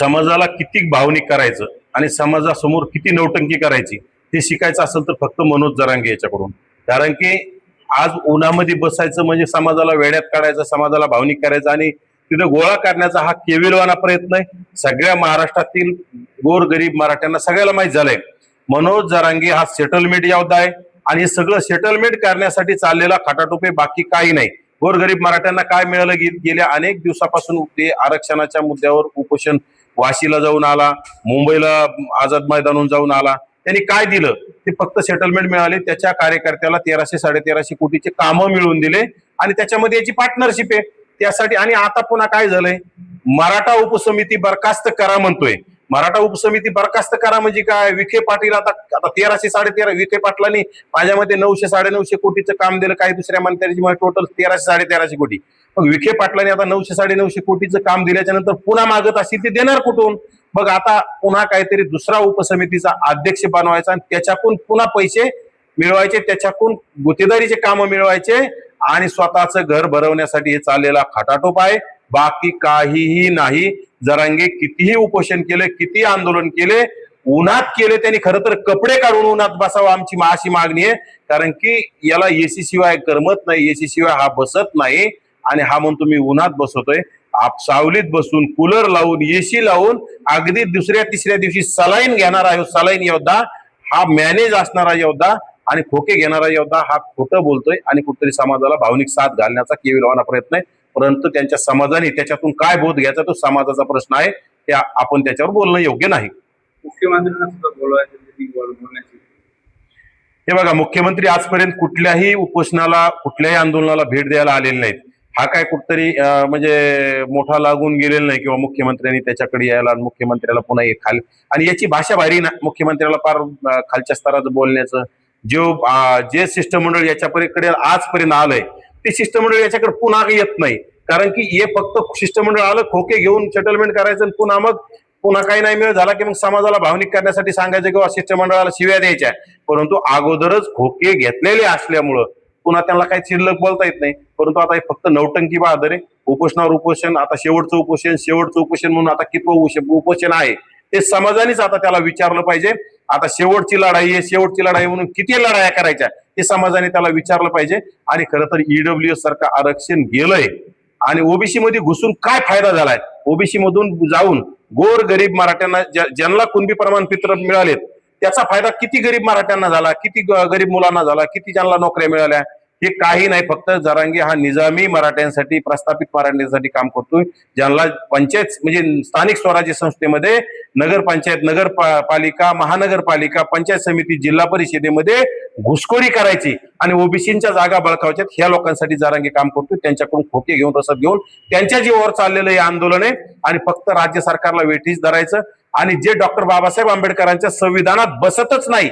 समाजाला किती भावनिक करायचं आणि समाजासमोर किती नौटंकी करायची हे शिकायचं असेल तर फक्त मनोज जरांगे याच्याकडून. कारण की आज उन्हामध्ये बसायचं म्हणजे समाजाला वेड्यात काढायचं, समाजाला भावनिक करायचं आणि तिथं गोळा करण्याचा हा केविलवाना प्रयत्न आहे. सगळ्या महाराष्ट्रातील गोरगरीब मराठ्यांना सगळ्याला माहीत झालंय मनोज जरांगे हा सेटलमेंट योद्धा आहे आणि हे सगळं सेटलमेंट करण्यासाठी चाललेला खटाटोपे, बाकी काही नाही. गोरगरीब मराठ्यांना काय मिळालं? गेल्या अनेक दिवसापासून ते आरक्षणाच्या मुद्द्यावर उपोषण, वाशीला जाऊन आला, मुंबईला आझाद मैदानावरून जाऊन आला. त्यांनी काय दिलं? ते फक्त सेटलमेंट मिळाले. त्याच्या कार्यकर्त्याला 1300-1350 कोटीचे कामं मिळवून दिले आणि त्याच्यामध्ये याची पार्टनरशिप आहे त्यासाठी. आणि आता पुन्हा काय झालंय? मराठा उपसमिती बरखास्त करा म्हणतोय. मराठा उपसमिती बरखास्त करा म्हणजे काय? विखे पाटील आता 1300-1350, विखे पाटलांनी माझ्या मते 900-950 कोटीचं काम दिलं. काही दुसऱ्या मंत्र्यांची टोटल 1300-1350 कोटी. मग विखे पाटलांनी आता 900-950 कोटीचं काम दिल्याच्या नंतर पुन्हा मागत असतील ते देणार कुठून? मग आता पुन्हा काहीतरी दुसरा उपसमितीचा अध्यक्ष बनवायचा आणि त्याच्याकडून पुन्हा पैसे मिळवायचे, त्याच्याकडून गुत्तेदारीचे काम मिळवायचे आणि स्वतःचं घर भरवण्यासाठी हे चाललेला खटाटोप आहे, बाकी काहीही नाही. जरांगे कितीही उपोषण केले, किती आंदोलन केले, उन्हात केले, त्यांनी खरं तर कपडे काढून उन्हात बसावं आमची अशी मागणी आहे. कारण की याला एसी शिवाय करमत नाही, एसी शिवाय हा बसत नाही आणि हा म्हणतो मी उन्हात बसवतोय. सावलीत बसून कूलर लावून एसी लावून अगदी दुसऱ्या तिसऱ्या दिवशी सलाईन घेणारा सलाईन योद्धा, हा मॅनेज असणारा योद्धा आणि खोके घेणारा योद्धा हा खोटं बोलतोय आणि कुठेतरी समाजाला भावनिक साथ घालण्याचा केविलवाना प्रयत्न आहे. परंतु त्यांच्या समाजाने त्याच्यातून काय बोध घ्यायचा तो समाजाचा प्रश्न आहे, त्या आपण त्याच्यावर बोलणं योग्य नाही. मुख्यमंत्र्यांना सुद्धा बोलवायचं. हे बघा, मुख्यमंत्री आजपर्यंत कुठल्याही उपोषणाला, कुठल्याही आंदोलनाला भेट द्यायला आलेले नाहीत. हा काय कुठतरी म्हणजे मोठा लागून गेलेला नाही किंवा मुख्यमंत्र्यांनी त्याच्याकडे यायला, मुख्यमंत्र्याला पुन्हा एक खाली. आणि याची भाषा भारी ना, मुख्यमंत्र्याला फार खालच्या स्तराचं बोलण्याचं. जे शिष्टमंडळ याच्याकडे आजपर्यंत आलंय ते शिष्टमंडळ याच्याकडे पुन्हा येत नाही. कारण की हे फक्त शिष्टमंडळ आलं, खोके घेऊन सेटलमेंट करायचं आणि पुन्हा काही नाही मिळत झाला की मग समाजाला भावनिक करण्यासाठी सांगायचं किंवा शिष्टमंडळाला शिव्या द्यायच्या. परंतु अगोदरच खोके घेतलेले असल्यामुळं पुन्हा त्यांना काही शिल्लक बोलता येत नाही. परंतु आता हे फक्त नौटंकी बहादर आहे. उपोषणावर उपोषण, आता शेवटचं उपोषण म्हणून आता कितवं उपोषण आहे ते समाजानेच आता त्याला विचारलं पाहिजे. आता शेवटची लढाई आहे, शेवटची लढाई म्हणून किती लढाया करायच्या हे समाजाने त्याला विचारलं पाहिजे. आणि खरं तर ईडब्ल्यूएस सारखं आरक्षण गेलंय आणि ओबीसी मध्ये घुसून काय फायदा झालाय? ओबीसी मधून जाऊन गोर गरीब मराठ्यांना, ज्यांना कुणबी प्रमाणपत्र मिळालेत त्याचा फायदा किती गरीब मराठ्यांना झाला, किती गरीब मुलांना झाला, किती ज्यांना नोकऱ्या मिळाल्या? हे काही नाही. फक्त जरांगे हा निजामी मराठ्यांसाठी, प्रस्थापित मराठ्यांसाठी काम करतोय. ज्यांना पंचायत म्हणजे स्थानिक स्वराज्य संस्थेमध्ये, नगरपंचायत, नगरपालिका, महानगरपालिका, पंचायत समिती, जिल्हा परिषदेमध्ये घुसखोरी करायची आणि ओबीसींच्या जागा बळकावायच्या, ह्या लोकांसाठी जरांगे काम करतोय. त्यांच्याकडून खोके घेऊन, रसद घेऊन त्यांच्या जीवावर चाललेलं हे आंदोलन आहे आणि फक्त राज्य सरकारला वेठीस धरायचं. आणि जे डॉक्टर बाबासाहेब आंबेडकरांच्या संविधानात बसतच नाही,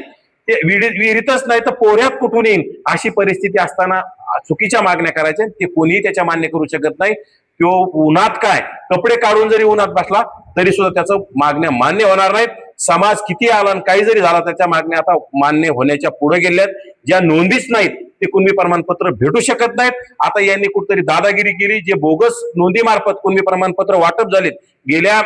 ते विहिरीतच नाही तर पोऱ्यात कुठून येईल अशी परिस्थिती असताना चुकीच्या मागण्या करायच्या, ते कोणीही त्याच्या मान्य करू शकत नाही. तो उन्हात काय कपडे काढून जरी उन्हात बसला तरी सुद्धा त्याचं मागण्या मान्य होणार नाहीत. समाज किती आला आणि काही जरी झाला त्याच्या मागण्या आता मान्य होण्याच्या पुढे गेल्यात. ज्या नोंदीच नाहीत ते कुणबी प्रमाणपत्र भेटू शकत नाहीत. आता यांनी कुठतरी दादागिरी केली. जे बोगस नोंदीमार्फत कुणबी प्रमाणपत्र वाटप झालेत, गेल्या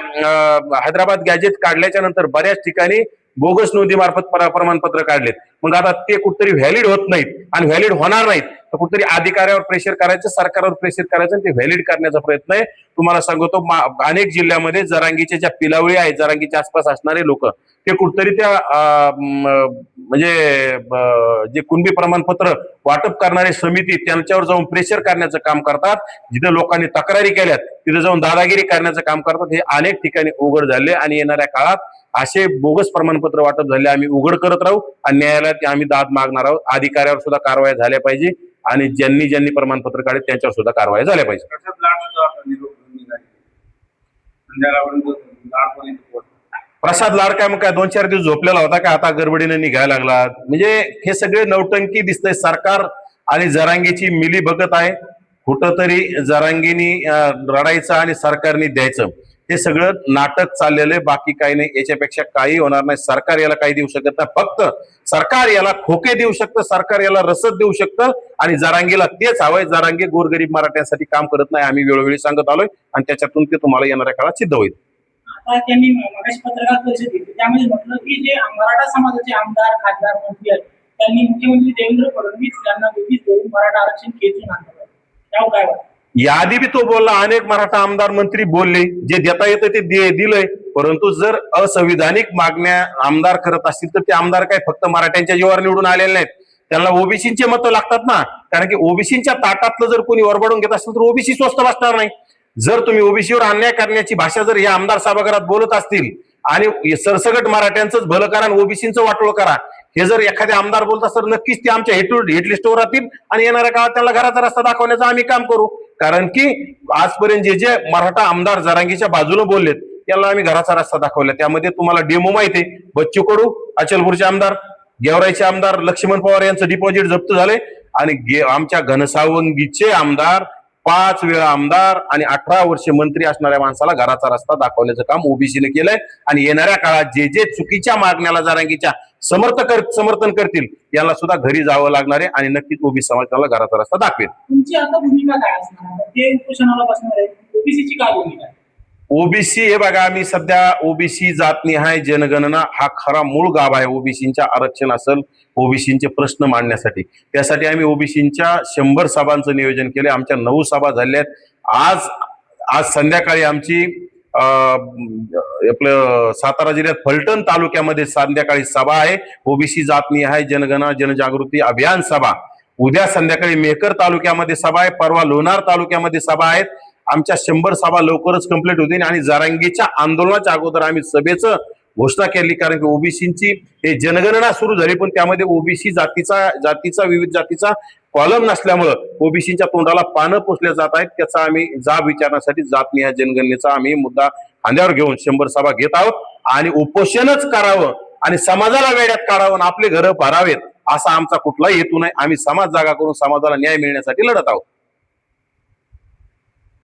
हैदराबाद गॅजेट काढल्याच्या नंतर बऱ्याच ठिकाणी बोगस नोंदी मार्फत प्रमाणपत्र काढलेत. मग आता ते कुठतरी व्हॅलिड होत नाहीत आणि व्हॅलिड होणार नाहीत, तर कुठतरी अधिकाऱ्यावर प्रेशर करायचं, सरकारवर प्रेशर करायचं आणि ते व्हॅलिड करण्याचा प्रयत्न आहे. तुम्हाला सांगतो, अनेक जिल्ह्यामध्ये जरांगीच्या ज्या पिलावळी आहेत, जरांगीच्या आसपास असणारे लोक, ते कुठतरी त्या म्हणजे जे कुणबी प्रमाणपत्र वाटप करणारी समिती त्यांच्यावर जाऊन प्रेशर करण्याचं काम करतात. जिथे लोकांनी तक्रारी केल्यात तिथे जाऊन दादागिरी करण्याचं काम करतात. हे अनेक ठिकाणी उघड झाले आणि येणाऱ्या काळात असे बोगस प्रमाणपत्र वाटप झाले आम्ही उघड करत राहू आणि न्यायालयात आम्ही दाद मागणार आहोत. अधिकाऱ्यावर सुद्धा कारवाई झाल्या पाहिजे आणि ज्यांनी प्रमाणपत्र काढले त्यांच्यावर सुद्धा कारवाई झाल्या पाहिजे. प्रसाद लाड काय मग काय 2-4 दिवस झोपलेला होता का? आता गडबडीने निघायला लागला. म्हणजे हे सगळे नौटंकी दिसतंय. सरकार आणि जरांगीची मिली बघत आहे. कुठंतरी जरांगीनी रडायचं आणि सरकारने द्यायचं, हे सगळं नाटक चाललेलं आहे. बाकी काही नाही, याच्यापेक्षा काही होणार नाही. सरकार याला काही देऊ शकत नाही. फक्त सरकार याला खोके देऊ शकतं, सरकार याला रसद देऊ शकतं आणि जरांगीला तेच हवंय. जरांगे गोरगरीब मराठ्यांसाठी काम करत नाही, आम्ही वेळोवेळी सांगत आलोय आणि त्याच्यातून ते तुम्हाला येणाऱ्या काळात सिद्ध होईल. आता त्यांनी मगाशी पत्रकार परिषद घेतली त्यामध्ये म्हटलं की जे मराठा समाजाचे आमदार खासदार मंत्री आहेत त्यांनी मुख्यमंत्री देवेंद्र फडणवीस यांना वेळीच देऊन मराठा आरक्षण खेचून आणलं त्यावर काय वाटतं? याआधी बी तो बोलला, अनेक मराठा आमदार मंत्री बोलले, जे देता येतं ते दिलंय. परंतु जर असंविधानिक मागण्या आमदार करत असतील तर ते आमदार काय फक्त मराठ्यांच्या जीवावर निवडून आलेले नाहीत, त्यांना ओबीसीचे मतं लागतात ना. कारण की ओबीसीच्या ताटातलं जर कोणी वरबडून घेत असेल तर ओबीसी स्वस्त बसणार नाही. जर तुम्ही ओबीसीवर अन्याय करण्याची भाषा जर या आमदार सभागृहात बोलत असतील आणि सरसगट मराठ्यांचंच भलं करा आणि ओबीसीचं वाटोळ करा, हे जर एखादे आमदार बोलत असतात नक्कीच ते आमच्या हिट लिस्टवर राहतील आणि येणाऱ्या काळात त्यांना घराचा रस्ता दाखवण्याचं आम्ही काम करू. कारण की आजपर्यंत जे जे मराठा आमदार जरांगीच्या बाजूने बोललेत त्याला आम्ही घराचा रस्ता दाखवला. त्यामध्ये तुम्हाला डेमो माहिती आहे, बच्चू कडू अचलपूरचे आमदार, गेवराईचे आमदार लक्ष्मण पवार यांचं डिपॉझिट जप्त झाले आणि आमच्या घनसावंगीचे आमदार 5 वेळा आमदार आणि 18 वर्षे मंत्री असणाऱ्या माणसाला घराचा रस्ता दाखवण्याचं काम ओबीसीने केलंय. आणि येणाऱ्या काळात जे जे चुकीच्या मागण्याला जरांगीच्या समर्थन करतील याला सुद्धा घरी जावं लागणार आहे आणि नक्कीच ओबीसी समाज त्याला घराचा रस्ता दाखवेल. तुमची आता भूमिका काय असणार आहे? ते उपोषणाला बसणार आहेत, ओबीसीची काय भूमिका आहे? ओबीसी हे बघा, आम्ही सध्या ओबीसी जातनिहाय जनगणना हा खरा मूळ गाभा आहे ओबीसीच्या आरक्षण असेल, ओबीसीचे प्रश्न मांडण्यासाठी. त्यासाठी आम्ही ओबीसीच्या 100 सभांचं नियोजन केले. आमच्या 9 सभा झाल्यात. आज संध्याकाळी आमची आपलं सातारा जिल्ह्यात फलटण तालुक्यामध्ये संध्याकाळी सभा आहे, ओबीसी जातनिहाय जनगणना जनजागृती अभियान सभा. उद्या संध्याकाळी मेहकर तालुक्यामध्ये सभा आहे, परवा लोणार तालुक्यामध्ये सभा आहेत. आमच्या 100 सभा लवकरच कंप्लीट होतील आणि जरांगीच्या आंदोलनाच्या अगोदर आम्ही सभेचं घोषणा केली. कारण की ओबीसीची हे जनगणना सुरू झाली पण त्यामध्ये ओबीसी जातीचा विविध जातीचा कॉलम नसल्यामुळं ओबीसीच्या तोंडाला पानं पुसल्या जात आहेत. त्याचा आम्ही जाब विचारण्यासाठी जातनिहाय जनगणनेचा आम्ही मुद्दा खांद्यावर घेऊन 100 सभा घेत आहोत आणि उपोषणच करावं आणि समाजाला वेड्यात काढावं आणि आपले घरं भरावेत असा आमचा कुठलाही हेतू नाही. आम्ही समाज जागा करून समाजाला न्याय मिळण्यासाठी लढत आहोत.